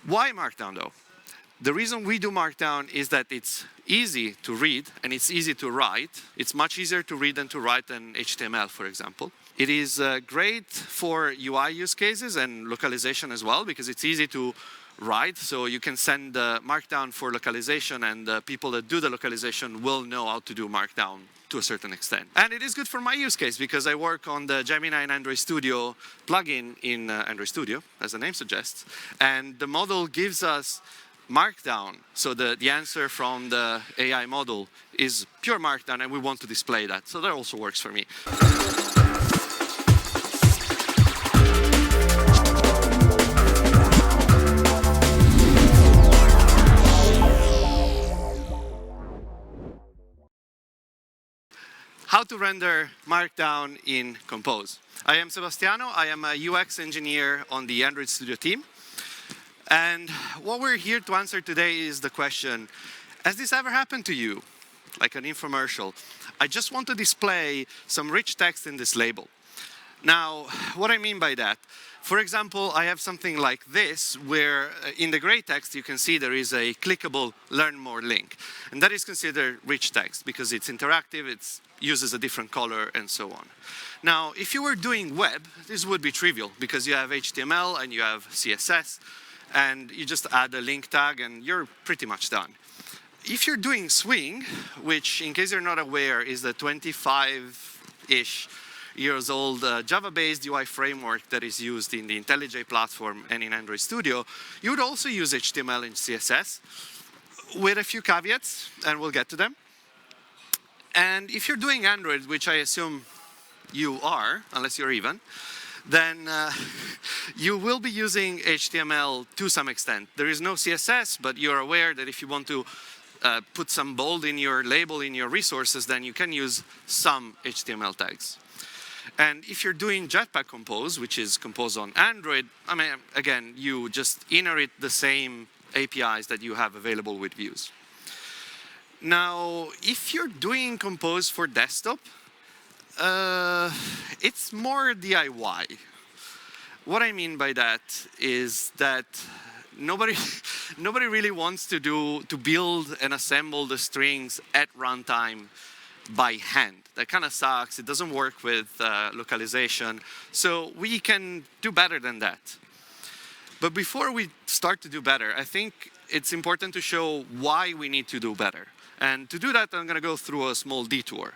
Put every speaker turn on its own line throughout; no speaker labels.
Why Markdown, though? The reason we do Markdown is that it's easy to read and it's easy to write. It's much easier to read and to write than HTML, for example. It is great for UI use cases and localization as well, because it's easy to write. So you can send Markdown for localization, and people that do the localization will know how to do Markdown to a certain extent. And it is good for my use case, because I work on the Gemini and Android Studio plugin in Android Studio, as the name suggests. And the model gives us Markdown. So the answer from the AI model is pure Markdown, and we want to display that. So that also works for me. How to render Markdown in Compose. I am Sebastiano. I am a UX engineer on the Android Studio team. And what we're here to answer today is the question, has this ever happened to you? Like an infomercial. I just want to display some rich text in this label. Now, what I mean by that, for example, I have something like this, where in the gray text you can see there is a clickable Learn More link. And that is considered rich text because it's interactive, it uses a different color, and so on. Now, if you were doing web, this would be trivial because you have HTML and you have CSS, and you just add a link tag and you're pretty much done. If you're doing Swing, which in case you're not aware is the 25-ish years old Java-based UI framework that is used in the IntelliJ platform and in Android Studio, you would also use HTML and CSS with a few caveats, and we'll get to them. And if you're doing Android, which I assume you are, unless you're even, then you will be using HTML to some extent. There is no CSS, but you're aware that if you want to put some bold in your label in your resources, then you can use some HTML tags. And if you're doing Jetpack Compose, which is Compose on Android, I mean, again, you just inherit the same APIs that you have available with views. Now, if you're doing Compose for desktop, it's more DIY. What I mean by that is that nobody really wants to build and assemble the strings at runtime by hand. That kind of sucks. It doesn't work with localization. So we can do better than that. But before we start to do better, I think it's important to show why we need to do better. And to do that, I'm going to go through a small detour.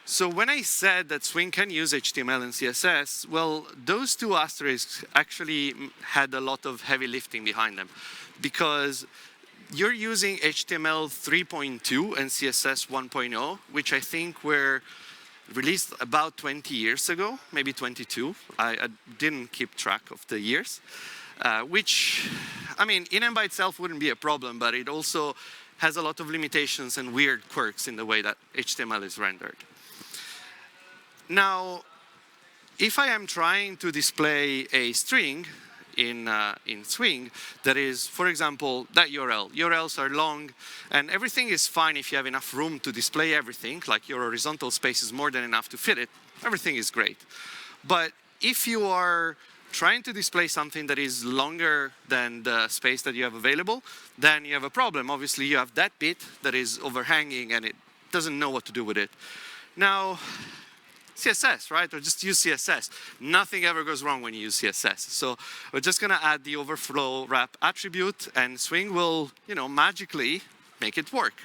So when I said that Swing can use HTML and CSS, well, those two asterisks actually had a lot of heavy lifting behind them, because you're using HTML 3.2 and CSS 1.0, which I think were released about 20 years ago, maybe 22. I didn't keep track of the years, which, I mean, in and by itself wouldn't be a problem, but it also has a lot of limitations and weird quirks in the way that HTML is rendered. Now, if I am trying to display a string in Swing that is, for example, that URL. URLs are long, and everything is fine if you have enough room to display everything, like your horizontal space is more than enough to fit it, everything is great. But if you are trying to display something that is longer than the space that you have available, then you have a problem. Obviously, you have that bit that is overhanging, and it doesn't know what to do with it. Now, CSS, right? Or just use CSS. Nothing ever goes wrong when you use CSS. So we're just going to add the overflow wrap attribute, and Swing will, magically make it work.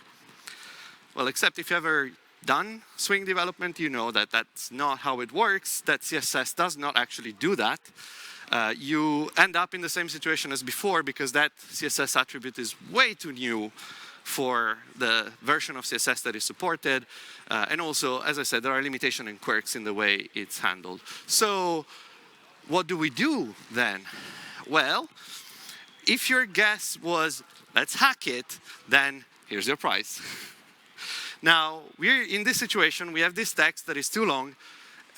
Well, except if you ever done Swing development, you know that that's not how it works, that CSS does not actually do that. You end up in the same situation as before because that CSS attribute is way too new for the version of CSS that is supported. And also, as I said, there are limitations and quirks in the way it's handled. So what do we do then? Well, if your guess was, let's hack it, then here's your prize. Now, we're in this situation. We have this text that is too long.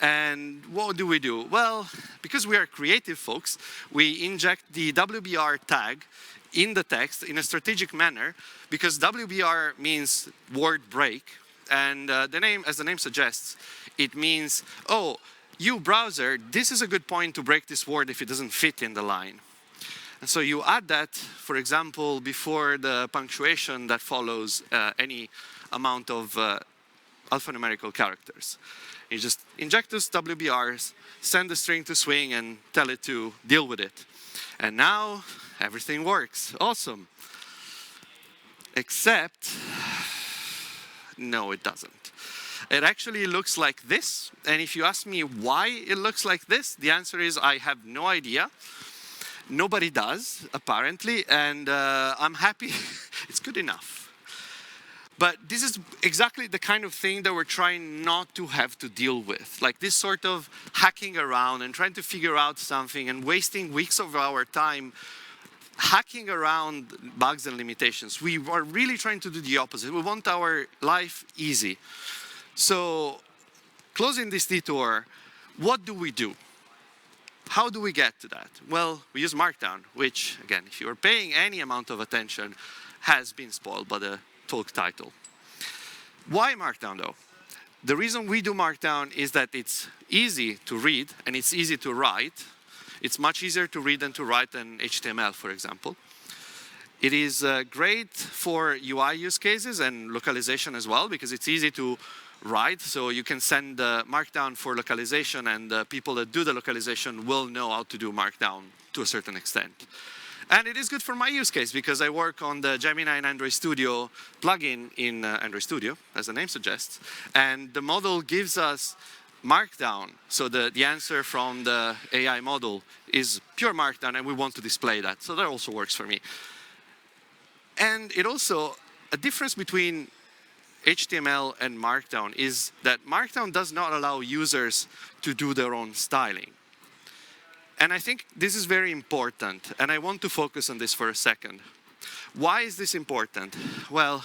And what do we do? Well, because we are creative folks, we inject the WBR tag in the text in a strategic manner, because WBR means word break, and as the name suggests, it means, oh, you browser, this is a good point to break this word if it doesn't fit in the line. So you add that, for example, before the punctuation that follows any amount of alphanumerical characters. You just inject those WBRs, send the string to swing, and tell it to deal with it. And now everything works. Awesome. Except, no, it doesn't. It actually looks like this. And if you ask me why it looks like this, the answer is I have no idea. Nobody does, apparently. And I'm happy. It's good enough. But this is exactly the kind of thing that we're trying not to have to deal with. Like this sort of hacking around and trying to figure out something and wasting weeks of our time hacking around bugs and limitations. We are really trying to do the opposite. We want our life easy. So, closing this detour, what do we do? How do we get to that? Well, we use Markdown, which, again, if you are paying any amount of attention, has been spoiled by the talk title. Why Markdown, though? The reason we do Markdown is that it's easy to read and it's easy to write. It's much easier to read than to write than HTML, for example. It is great for UI use cases and localization as well, because it's easy to write. So you can send Markdown for localization, and the people that do the localization will know how to do Markdown to a certain extent. And it is good for my use case, because I work on the Gemini and Android Studio plugin in Android Studio, as the name suggests. And the model gives us Markdown. So the answer from the AI model is pure Markdown, and we want to display that. So that also works for me. And it also, a difference between HTML and Markdown is that Markdown does not allow users to do their own styling. And I think this is very important, and I want to focus on this for a second. Why is this important? Well,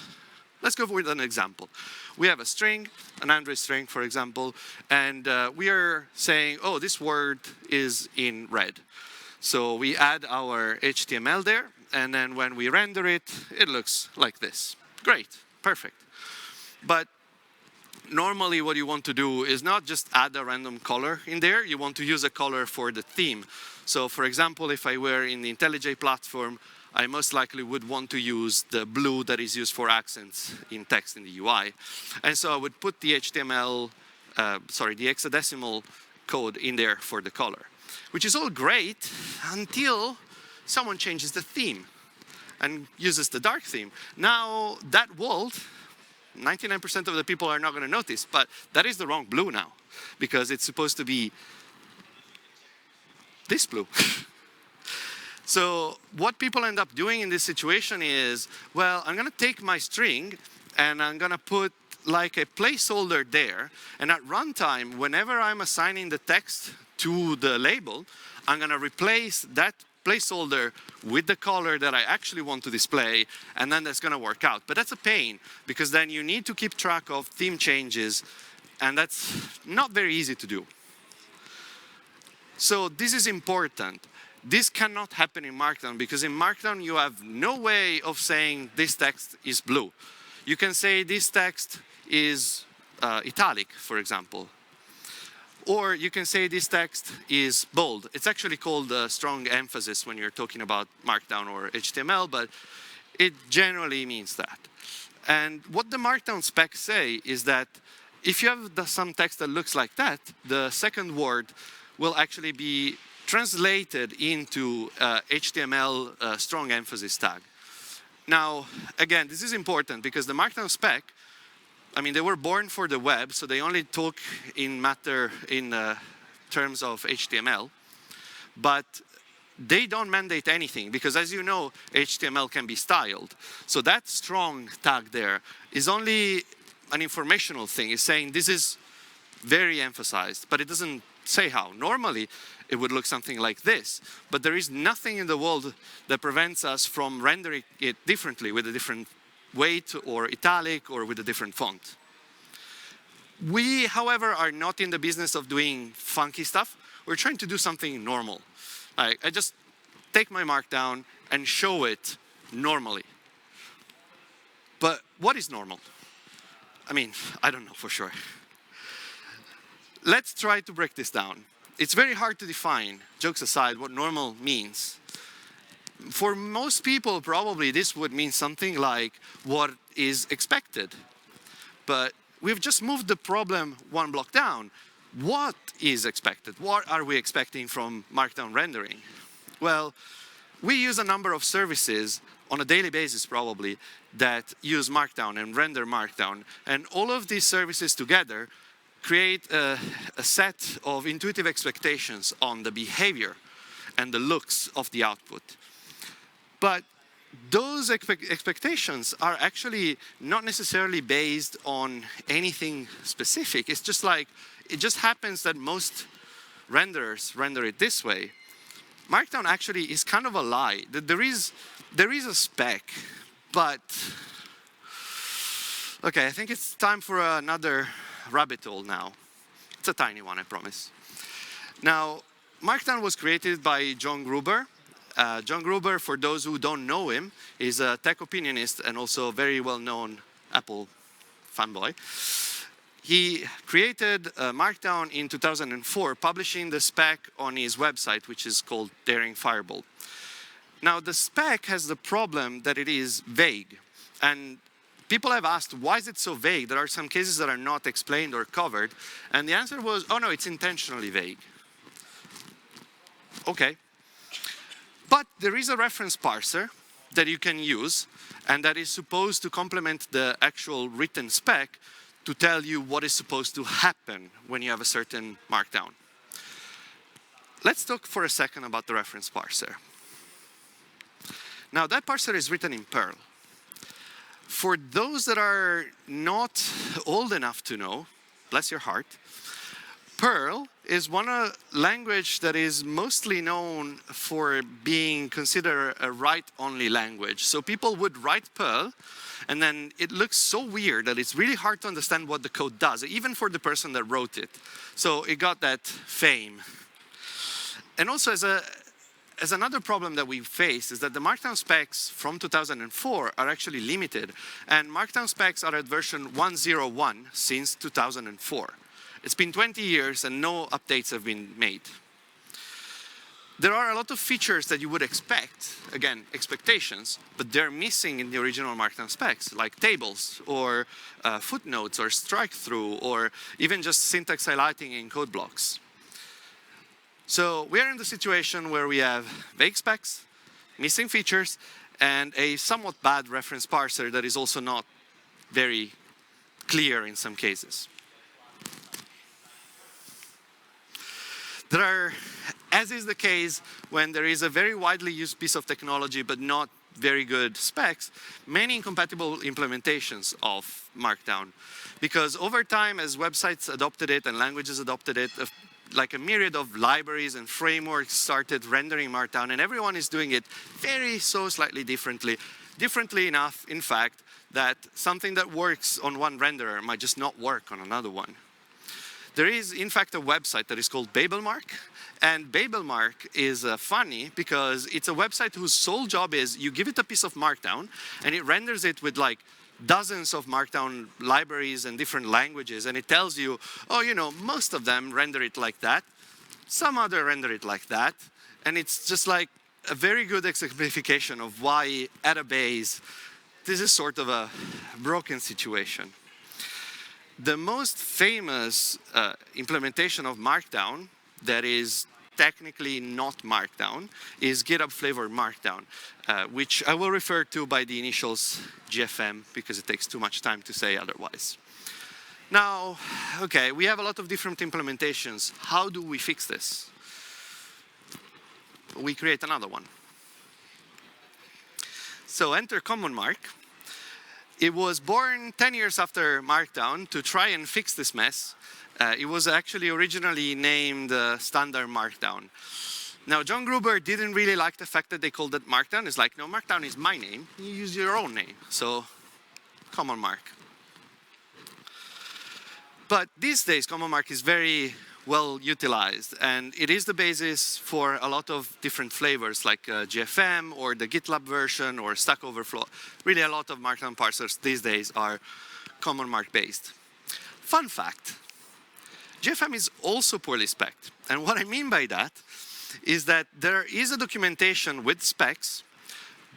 let's go with an example. We have a string, an Android string, for example, and we are saying, oh, this word is in red. So we add our HTML there, and then when we render it, it looks like this. Great, perfect. But normally what you want to do is not just add a random color in there, you want to use a color for the theme. So for example, if I were in the IntelliJ platform, I most likely would want to use the blue that is used for accents in text in the UI. And so I would put the HTML, the hexadecimal code in there for the color, which is all great until someone changes the theme and uses the dark theme. Now that world, 99% of the people are not going to notice, but that is the wrong blue now, because it's supposed to be this blue. So what people end up doing in this situation is, well, I'm going to take my string and I'm going to put like a placeholder there, and at runtime, whenever I'm assigning the text to the label, I'm going to replace that placeholder with the color that I actually want to display, and then that's going to work out. But that's a pain, because then you need to keep track of theme changes, and that's not very easy to do. So this is important. This cannot happen in Markdown, because in Markdown you have no way of saying this text is blue. You can say this text is italic, for example. Or you can say this text is bold. It's actually called a strong emphasis when you're talking about Markdown or HTML, but it generally means that. And what the Markdown specs say is that if you have some text that looks like that, the second word will actually be translated into HTML strong emphasis tag. Now, again, this is important because the Markdown spec, I mean, they were born for the web, so they only talk in terms of HTML, but they don't mandate anything, because as you know, HTML can be styled. So that strong tag there is only an informational thing. It's saying this is very emphasized, but it doesn't say how. Normally, it would look something like this, but there is nothing in the world that prevents us from rendering it differently with a different weight or italic or with a different font. We, however, are not in the business of doing funky stuff. We're trying to do something normal. I just take my Markdown and show it normally. But what is normal? I mean, I don't know for sure. Let's try to break this down. It's very hard to define, jokes aside, what normal means. For most people, probably this would mean something like what is expected. But we've just moved the problem one block down. What is expected? What are we expecting from Markdown rendering? Well, we use a number of services on a daily basis probably that use Markdown and render Markdown. And all of these services together create a set of intuitive expectations on the behavior and the looks of the output. But those expectations are actually not necessarily based on anything specific. It's just like, it just happens that most renderers render it this way. Markdown actually is kind of a lie. There is a spec, but okay, I think it's time for another rabbit hole now. It's a tiny one, I promise. Now, Markdown was created by John Gruber. John Gruber, for those who don't know him, is a tech opinionist and also a very well-known Apple fanboy. He created Markdown in 2004, publishing the spec on his website, which is called Daring Fireball. Now, the spec has the problem that it is vague. And people have asked, why is it so vague? There are some cases that are not explained or covered. And the answer was, oh no, it's intentionally vague. Okay. But there is a reference parser that you can use, and that is supposed to complement the actual written spec to tell you what is supposed to happen when you have a certain Markdown. Let's talk for a second about the reference parser. Now, that parser is written in Perl. For those that are not old enough to know, bless your heart, Perl is one language that is mostly known for being considered a write-only language. So people would write Perl, and then it looks so weird that it's really hard to understand what the code does, even for the person that wrote it. So it got that fame. And also, as another problem that we face is that the Markdown specs from 2004 are actually limited, and Markdown specs are at version 1.01 since 2004. It's been 20 years and no updates have been made. There are a lot of features that you would expect, again, expectations, but they're missing in the original Markdown specs, like tables, or footnotes, or strike-through, or even just syntax highlighting in code blocks. So we are in the situation where we have vague specs, missing features, and a somewhat bad reference parser that is also not very clear in some cases. There are, as is the case when there is a very widely used piece of technology but not very good specs, many incompatible implementations of Markdown. Because over time, as websites adopted it and languages adopted it, like a myriad of libraries and frameworks started rendering Markdown, and everyone is doing it slightly differently. Differently enough, in fact, that something that works on one renderer might just not work on another one. There is, in fact, a website that is called BabelMark. And BabelMark is funny because it's a website whose sole job is you give it a piece of Markdown and it renders it with like dozens of Markdown libraries and different languages. And it tells you, oh, you know, most of them render it like that. Some other render it like that. And it's just like a very good exemplification of why at a base, this is sort of a broken situation. The most famous implementation of Markdown that is technically not Markdown is GitHub Flavor Markdown, which I will refer to by the initials GFM because it takes too much time to say otherwise. Now, okay, we have a lot of different implementations. How do we fix this? We create another one. So enter CommonMark. It was born 10 years after Markdown to try and fix this mess. It was actually originally named Standard Markdown. Now, John Gruber didn't really like the fact that they called it Markdown. It's like, no, Markdown is my name. You use your own name. So, CommonMark. But these days, CommonMark is very well utilized, and it is the basis for a lot of different flavors like GFM or the GitLab version or Stack Overflow. Really, a lot of Markdown parsers these days are CommonMark based. Fun fact, GFM is also poorly spec'd. And what I mean by that is that there is a documentation with specs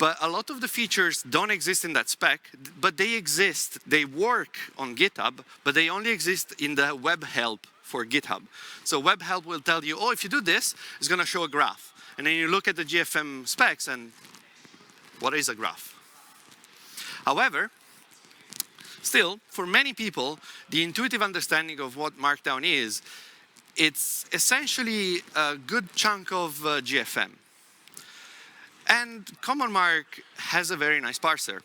But a lot of the features don't exist in that spec, but they exist. They work on GitHub, but they only exist in the web help for GitHub. So web help will tell you, oh, if you do this, it's going to show a graph. And then you look at the GFM specs and what is a graph? However, still, for many people, the intuitive understanding of what Markdown is, it's essentially a good chunk of GFM. And CommonMark has a very nice parser,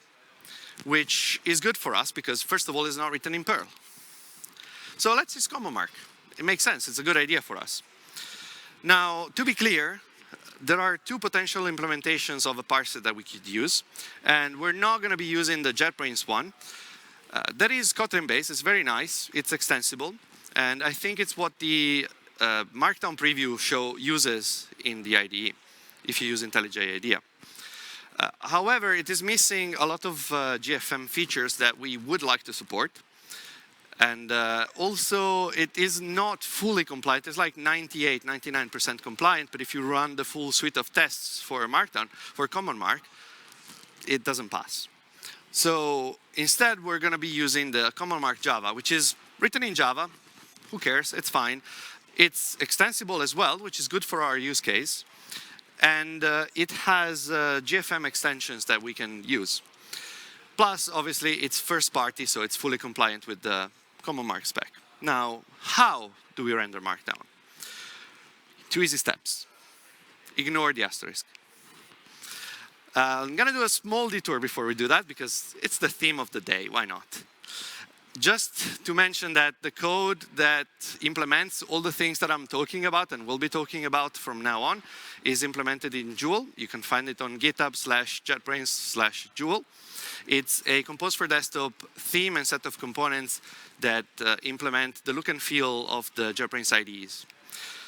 which is good for us because, first of all, it's not written in Perl. So let's use CommonMark. It makes sense. It's a good idea for us. Now, to be clear, there are two potential implementations of a parser that we could use, and we're not going to be using the JetBrains one. That is Kotlin-based. It's very nice. It's extensible, and I think it's what the Markdown preview uses in the IDE, if you use IntelliJ IDEA. However, it is missing a lot of GFM features that we would like to support. And also, it is not fully compliant. It's like 98, 99% compliant. But if you run the full suite of tests for Markdown, for CommonMark, it doesn't pass. So instead, we're going to be using the CommonMark Java, which is written in Java. Who cares? It's fine. It's extensible as well, which is good for our use case. And it has GFM extensions that we can use. Plus, obviously, it's first party, so it's fully compliant with the CommonMark spec. Now, how do we render Markdown? 2 easy steps. Ignore the asterisk. I'm going to do a small detour before we do that, because it's the theme of the day. Why not? Just to mention that the code that implements all the things that I'm talking about and will be talking about from now on is implemented in Joule. You can find it on github/jetbrains/Joule. It's a Compose for Desktop theme and set of components that implement the look and feel of the JetBrains IDEs.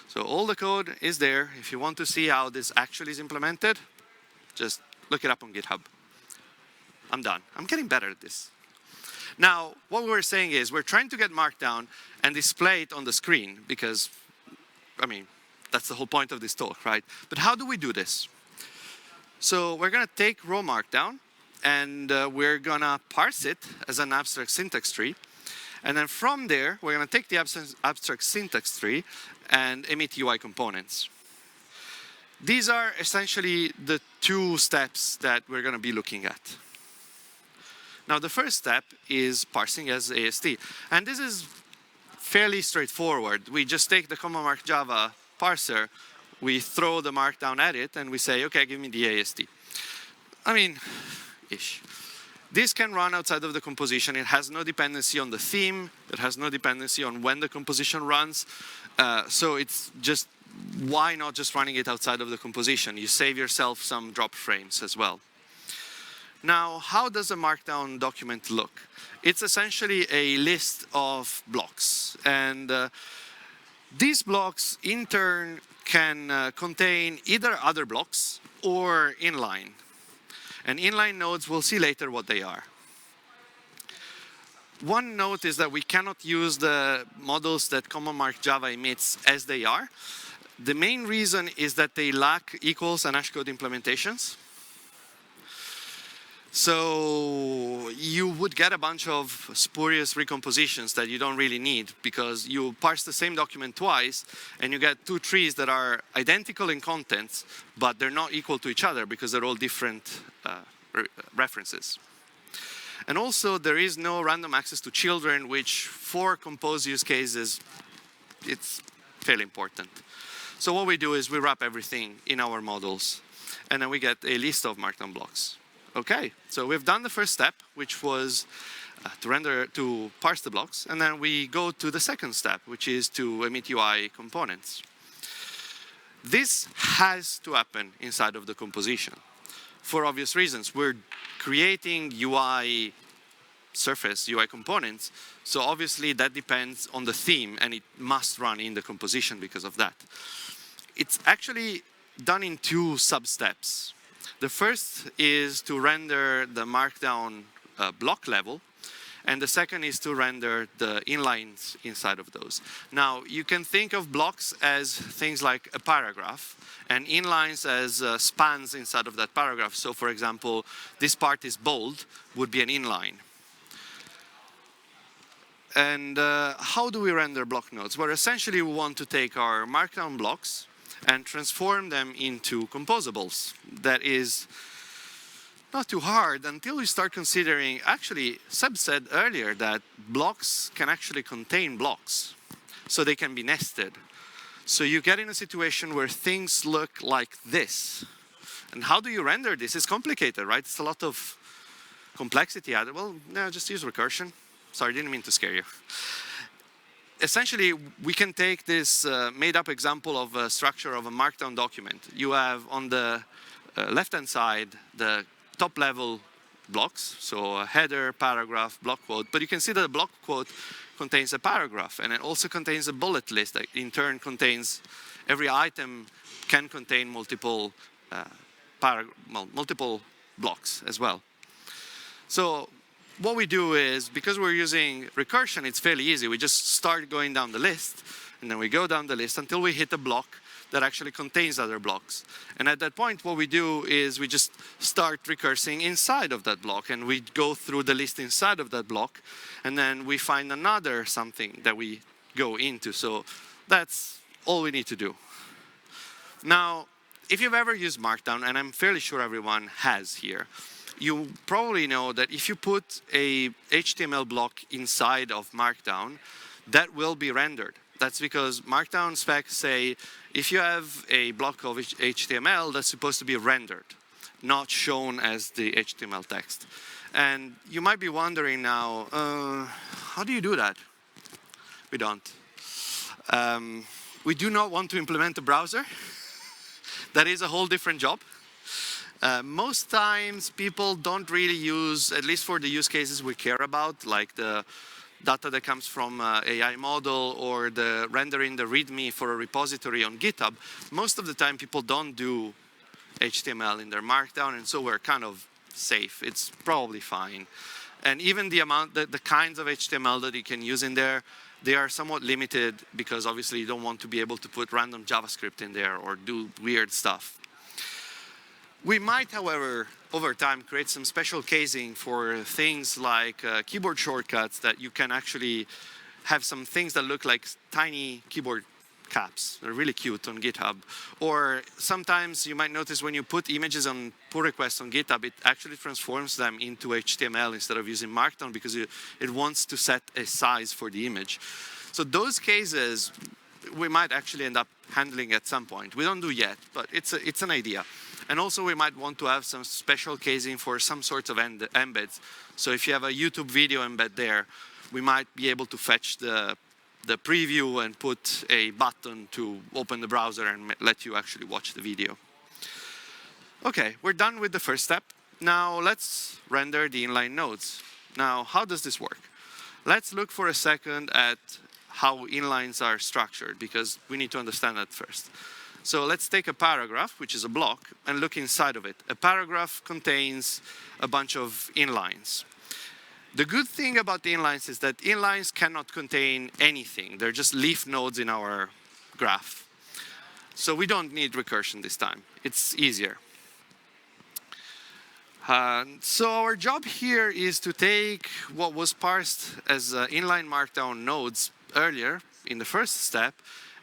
So all the code is there. If you want to see how this actually is implemented, just look it up on GitHub. I'm done. I'm getting better at this. Now, what we're saying is we're trying to get Markdown and display it on the screen because, I mean, that's the whole point of this talk, right? But how do we do this? So we're going to take raw Markdown and we're going to parse it as an abstract syntax tree. And then from there, we're going to take the abstract syntax tree and emit UI components. These are essentially the 2 steps that we're going to be looking at. Now, the first step is parsing as AST. And this is fairly straightforward. We just take the CommonMark Java parser, we throw the Markdown at it, and we say, OK, give me the AST. I mean, ish. This can run outside of the composition. It has no dependency on the theme. It has no dependency on when the composition runs. So it's just, why not just running it outside of the composition? You save yourself some drop frames as well. Now, how does a Markdown document look? It's essentially a list of blocks. And these blocks, in turn, can contain either other blocks or inline. And inline nodes, we'll see later what they are. One note is that we cannot use the models that CommonMark Java emits as they are. The main reason is that they lack equals and hashcode implementations. So you would get a bunch of spurious recompositions that you don't really need because you parse the same document twice and you get 2 trees that are identical in contents, but they're not equal to each other because they're all different references. And also, there is no random access to children, which for Compose use cases, it's fairly important. So what we do is we wrap everything in our models, and then we get a list of Markdown blocks. OK, so we've done the first step, which was to parse the blocks. And then we go to the second step, which is to emit UI components. This has to happen inside of the composition for obvious reasons. We're creating UI surface, UI components. So obviously, that depends on the theme, and it must run in the composition because of that. It's actually done in 2 sub-steps. The first is to render the Markdown block level. and the second is to render the inlines inside of those. Now, you can think of blocks as things like a paragraph, and inlines as spans inside of that paragraph. So, for example, this part is bold, would be an inline. And how do we render block nodes? Well, essentially, we want to take our Markdown blocks and transform them into composables. That is not too hard until we start considering, actually, Seb said earlier that blocks can actually contain blocks. So they can be nested. So you get in a situation where things look like this. And how do you render this? It's complicated, right? It's a lot of complexity added. Well, no, just use recursion. Sorry, didn't mean to scare you. Essentially, we can take this made-up example of a structure of a Markdown document. You have on the left-hand side the top-level blocks, so a header, paragraph, block quote. But you can see that the block quote contains a paragraph, and it also contains a bullet list that in turn contains, every item can contain multiple multiple blocks as well. So what we do is, because we're using recursion, it's fairly easy. We just start going down the list, and then we go down the list until we hit a block that actually contains other blocks. And at that point, what we do is we just start recursing inside of that block, and we go through the list inside of that block, and then we find another something that we go into. So that's all we need to do. Now, if you've ever used Markdown, and I'm fairly sure everyone has here, you probably know that if you put a HTML block inside of Markdown, that will be rendered. That's because Markdown specs say if you have a block of HTML, that's supposed to be rendered, not shown as the HTML text. And you might be wondering now, how do you do that? We don't. We do not want to implement a browser. That is a whole different job. Most times people don't really use, at least for the use cases we care about, like the data that comes from AI model or the rendering the README for a repository on GitHub. Most of the time people don't do HTML in their Markdown, and so we're kind of safe. It's probably fine. And even the amount, the kinds of HTML that you can use in there, they are somewhat limited because obviously you don't want to be able to put random JavaScript in there or do weird stuff. We might, however, over time, create some special casing for things like keyboard shortcuts that you can actually have some things that look like tiny keyboard caps. They're really cute on GitHub. Or sometimes you might notice when you put images on pull requests on GitHub, it actually transforms them into HTML instead of using Markdown because it wants to set a size for the image. So those cases, we might actually end up handling at some point. We don't do yet, but it's an idea. And also we might want to have some special casing for some sorts of embeds. So if you have a YouTube video embed there, we might be able to fetch the preview and put a button to open the browser and let you actually watch the video. Okay, we're done with the first step. Now let's render the inline nodes. Now, how does this work? Let's look for a second at how inlines are structured, because we need to understand that first. So let's take a paragraph, which is a block, and look inside of it. A paragraph contains a bunch of inlines. The good thing about the inlines is that inlines cannot contain anything. They're just leaf nodes in our graph. So we don't need recursion this time. It's easier. So our job here is to take what was parsed as inline Markdown nodes earlier in the first step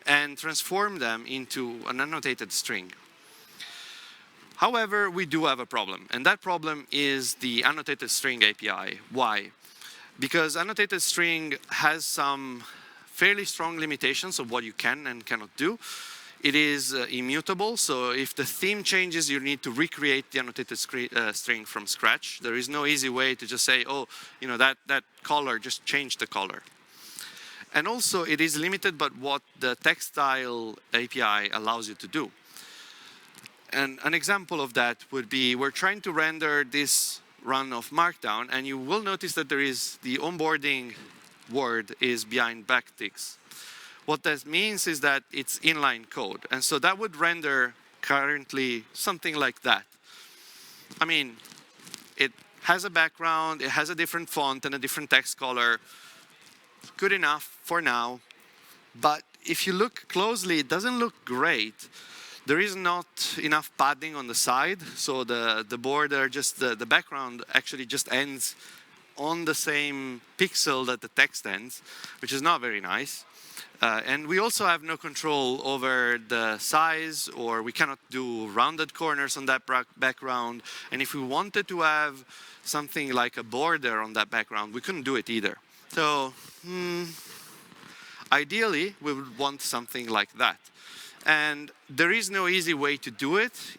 and transform them into an annotated string. However, we do have a problem, and that problem is the AnnotatedString API. Why? Because AnnotatedString has some fairly strong limitations of what you can and cannot do. It is immutable, so if the theme changes, you need to recreate the annotated string from scratch. There is no easy way to just say, oh, you know, that color, just change the color. And also, it is limited by what the text style API allows you to do. And an example of that would be, we're trying to render this run of Markdown, and you will notice that there is the onboarding word is behind backticks. What that means is that it's inline code. And so that would render currently something like that. I mean, it has a background, it has a different font and a different text color. Good enough for now. But if you look closely, it doesn't look great. There is not enough padding on the side, so the border, just the background actually just ends on the same pixel that the text ends, which is not very nice. And we also have no control over the size, or we cannot do rounded corners on that background. And if we wanted to have something like a border on that background, we couldn't do it either. So ideally, we would want something like that. And there is no easy way to do it.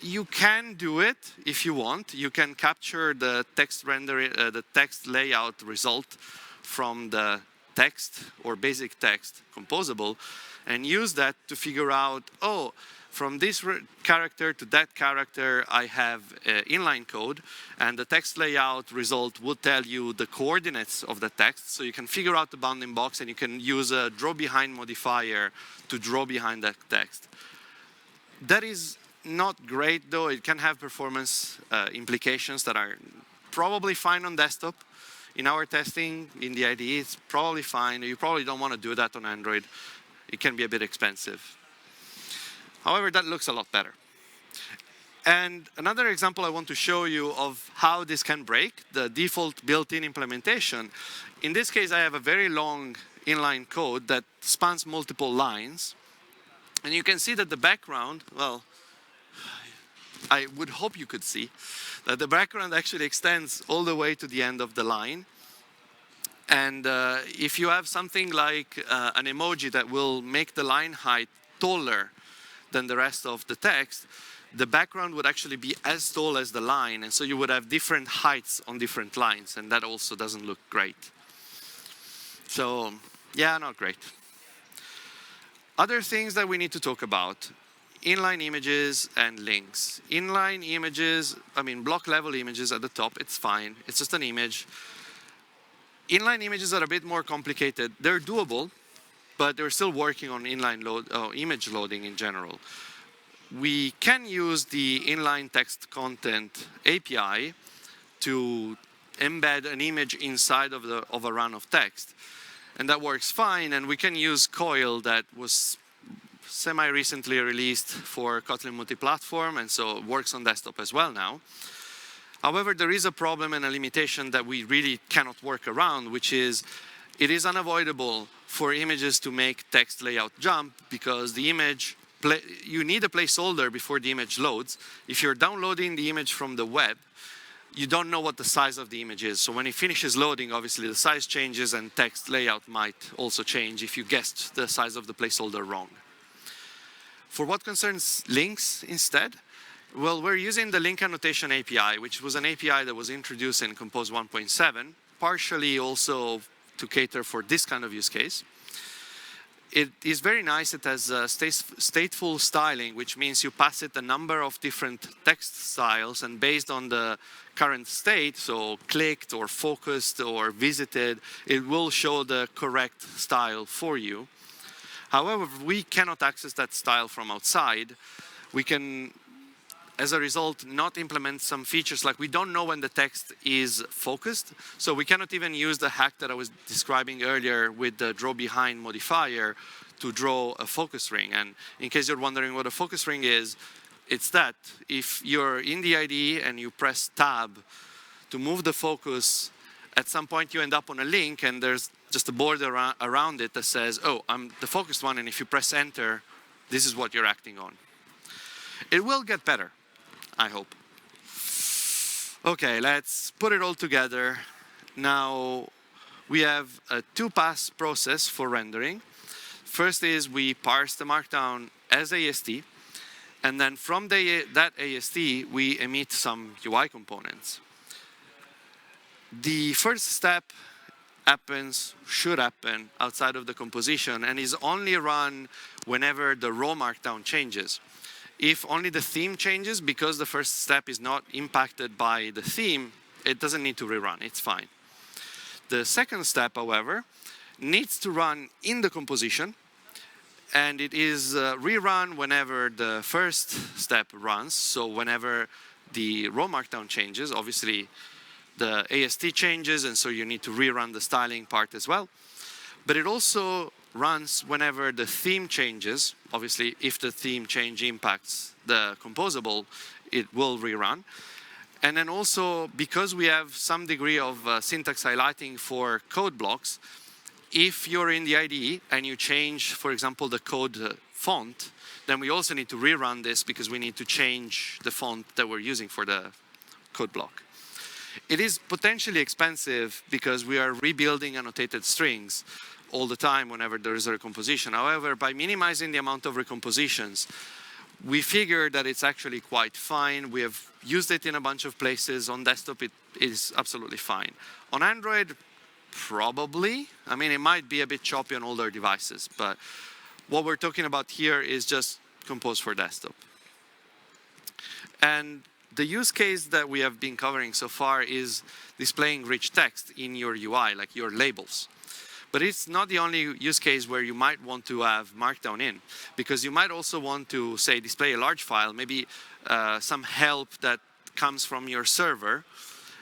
You can do it if you want. You can capture the text the text layout result from the text or basic text composable and use that to figure out, oh, from this character to that character, I have inline code, and the text layout result will tell you the coordinates of the text, so you can figure out the bounding box, and you can use a draw behind modifier to draw behind that text. That is not great, though. It can have performance implications that are probably fine on desktop. In our testing, in the IDE, it's probably fine. You probably don't want to do that on Android. It can be a bit expensive. However, that looks a lot better. And another example I want to show you of how this can break, the default built-in implementation. In this case, I have a very long inline code that spans multiple lines. And you can see that the background, well, I would hope you could see, that the background actually extends all the way to the end of the line. And if you have something like an emoji that will make the line height taller than the rest of the text, the background would actually be as tall as the line, and so you would have different heights on different lines, and that also doesn't look great. So, yeah, not great. Other things that we need to talk about: inline images and links. Inline images, I mean block level images at the top, it's fine, it's just an image. Inline images are a bit more complicated. They're doable, but they're still working on inline image loading in general. We can use the inline text content API to embed an image inside of a run of text. And that works fine, and we can use Coil that was semi-recently released for Kotlin Multiplatform, and so it works on desktop as well now. However, there is a problem and a limitation that we really cannot work around, which is it is unavoidable for images to make text layout jump, because the image, you need a placeholder before the image loads. If you're downloading the image from the web, you don't know what the size of the image is. So when it finishes loading, obviously the size changes, and text layout might also change if you guessed the size of the placeholder wrong. For what concerns links instead, well, we're using the link annotation API, which was an API that was introduced in Compose 1.7, partially also to cater for this kind of use case. It is very nice. It has stateful styling, which means you pass it a number of different text styles, and based on the current state, so clicked or focused or visited, it will show the correct style for you. However, we cannot access that style from outside. We can, as a result, not implement some features, like we don't know when the text is focused, so we cannot even use the hack that I was describing earlier with the draw behind modifier to draw a focus ring. And in case you're wondering what a focus ring is, it's that if you're in the IDE and you press tab to move the focus, at some point you end up on a link and there's just a border around it that says, oh, I'm the focused one, and if you press enter, this is what you're acting on. It will get better, I hope. Okay, let's put it all together. Now, we have a two-pass process for rendering. First is we parse the Markdown as AST, and then from that AST, we emit some UI components. The first step should happen outside of the composition, and is only run whenever the raw Markdown changes. If only the theme changes, because the first step is not impacted by the theme, it doesn't need to rerun, it's fine. The second step, however, needs to run in the composition, and it is rerun whenever the first step runs, so whenever the raw Markdown changes, obviously the AST changes, and so you need to rerun the styling part as well. But it also runs whenever the theme changes. Obviously, if the theme change impacts the composable, it will rerun. And then also, because we have some degree of syntax highlighting for code blocks, if you're in the IDE and you change, for example, the code font, then we also need to rerun this because we need to change the font that we're using for the code block. It is potentially expensive because we are rebuilding annotated strings all the time whenever there is a recomposition. However, by minimizing the amount of recompositions, we figured that it's actually quite fine. We have used it in a bunch of places. On desktop, it is absolutely fine. On Android, probably. I mean, it might be a bit choppy on older devices, but what we're talking about here is just Compose for desktop. And the use case that we have been covering so far is displaying rich text in your UI, like your labels. But it's not the only use case where you might want to have Markdown in, because you might also want to, say, display a large file, maybe some help that comes from your server,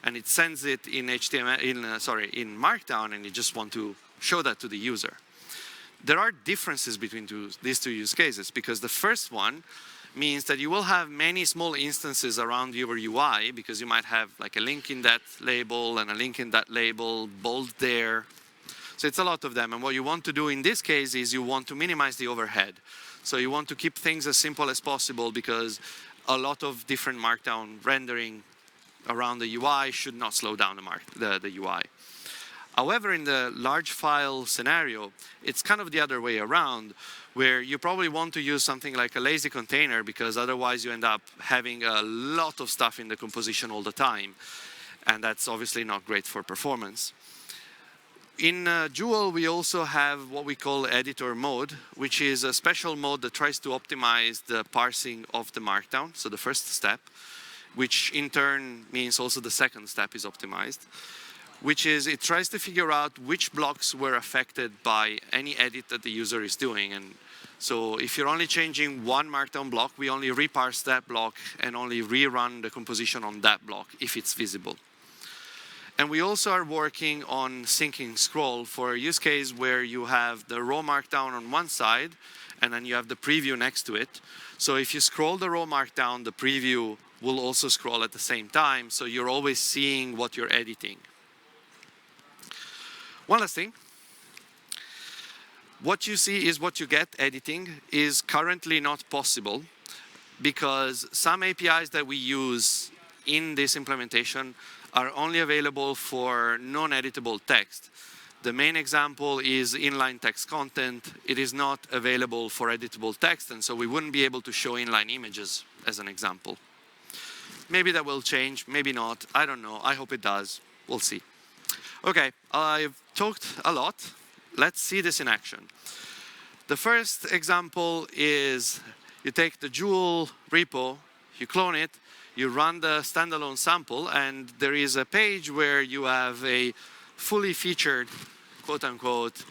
and it sends it in HTML, in Markdown, and you just want to show that to the user. There are differences between these two use cases, because the first one means that you will have many small instances around your UI, because you might have like a link in that label and a link in that label, bold there. So it's a lot of them, and what you want to do in this case is you want to minimize the overhead. So you want to keep things as simple as possible, because a lot of different Markdown rendering around the UI should not slow down the UI. However, in the large file scenario, it's kind of the other way around, where you probably want to use something like a lazy container, because otherwise you end up having a lot of stuff in the composition all the time, and that's obviously not great for performance. In Jewel, we also have what we call editor mode, which is a special mode that tries to optimize the parsing of the Markdown, so the first step, which in turn means also the second step is optimized, which is it tries to figure out which blocks were affected by any edit that the user is doing. And so if you're only changing one Markdown block, we only reparse that block and only rerun the composition on that block if it's visible. And we also are working on syncing scroll for a use case where you have the raw Markdown on one side, and then you have the preview next to it. So if you scroll the raw Markdown, the preview will also scroll at the same time, so you're always seeing what you're editing. One last thing. What you see is what you get editing is currently not possible, because some APIs that we use in this implementation are only available for non-editable text. The main example is inline text content. It is not available for editable text, and so we wouldn't be able to show inline images as an example. Maybe that will change, maybe not. I don't know. I hope it does. We'll see. Okay, I've talked a lot. Let's see this in action. The first example is you take the Jewel repo, you clone it, you run the standalone sample, and there is a page where you have a fully featured, quote-unquote,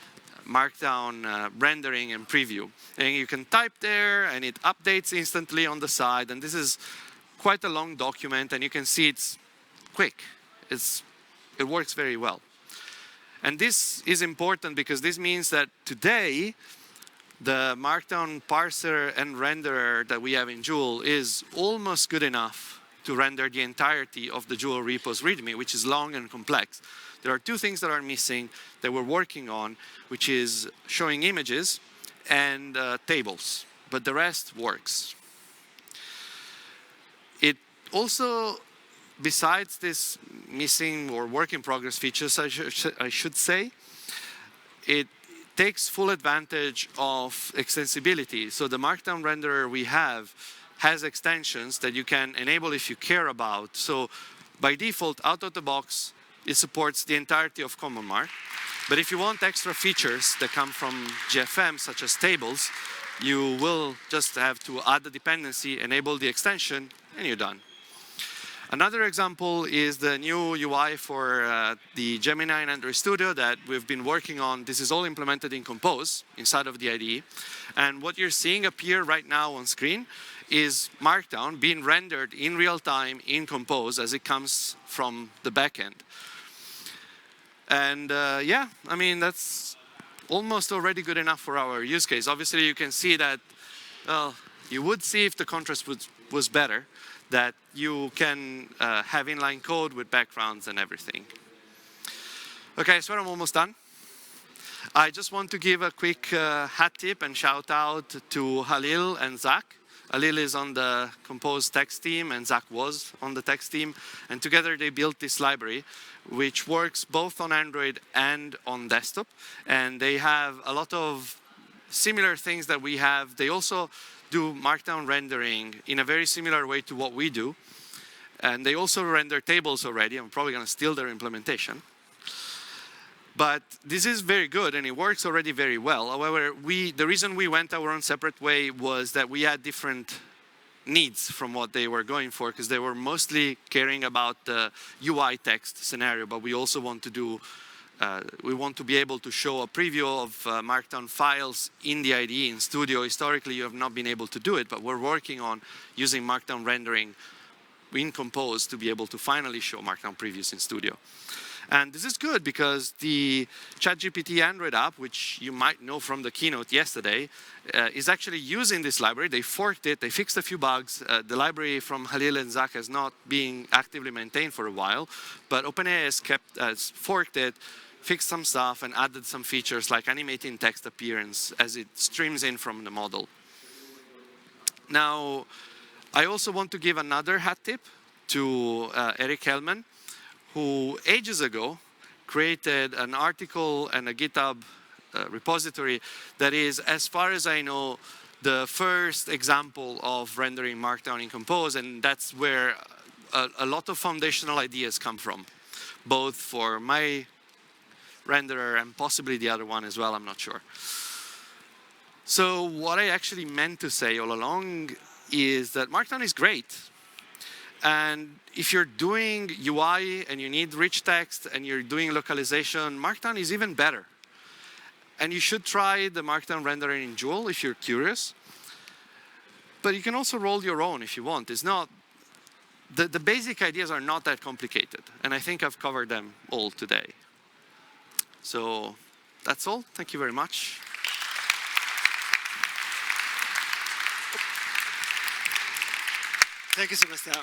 Markdown rendering and preview. And you can type there, and it updates instantly on the side. And this is quite a long document, and you can see it's quick. It works very well. And this is important because this means that today, the Markdown parser and renderer that we have in Jewel is almost good enough to render the entirety of the Jewel repo's README, which is long and complex. There are two things that are missing that we're working on, which is showing images and tables, but the rest works. It also, besides this missing or work in progress features, I should say, it takes full advantage of extensibility. So the Markdown renderer we have has extensions that you can enable if you care about. So by default, out of the box, it supports the entirety of CommonMark. But if you want extra features that come from GFM, such as tables, you will just have to add the dependency, enable the extension, and you're done. Another example is the new UI for the Gemini and Android Studio that we've been working on. This is all implemented in Compose inside of the IDE. And what you're seeing appear right now on screen is Markdown being rendered in real time in Compose as it comes from the backend. And yeah, I mean, that's almost already good enough for our use case. Obviously, you can see that, well, you would see if the contrast was better, that you can have inline code with backgrounds and everything. Okay, so I'm almost done. I just want to give a quick hat tip and shout out to Halil and Zach. Halil is on the Compose text team and Zach was on the text team. And together they built this library, which works both on Android and on desktop. And they have a lot of similar things that we have. They also do Markdown rendering in a very similar way to what we do. And they also render tables already. I'm probably going to steal their implementation. But this is very good, and it works already very well. However, the reason we went our own separate way was that we had different needs from what they were going for, because they were mostly caring about the UI text scenario, but we also want to do, we want to be able to show a preview of Markdown files in the IDE in Studio. Historically, you have not been able to do it, but we're working on using Markdown rendering in Compose to be able to finally show Markdown previews in Studio. And this is good because the ChatGPT Android app, which you might know from the keynote yesterday, is actually using this library. They forked it, they fixed a few bugs. The library from Halil and Zach has not been actively maintained for a while, but OpenAI has forked it, fixed some stuff, and added some features like animating text appearance as it streams in from the model. Now, I also want to give another hat tip to Eric Hellman, who ages ago created an article and a GitHub repository that is, as far as I know, the first example of rendering Markdown in Compose, and that's where a lot of foundational ideas come from, both for my renderer and possibly the other one as well, I'm not sure. So what I actually meant to say all along is that Markdown is great. And if you're doing UI and you need rich text and you're doing localization, Markdown is even better. And you should try the Markdown rendering in Joule if you're curious. But you can also roll your own if you want. It's not, the basic ideas are not that complicated. And I think I've covered them all today. So that's all. Thank you very much.
Thank you, Sebastiano.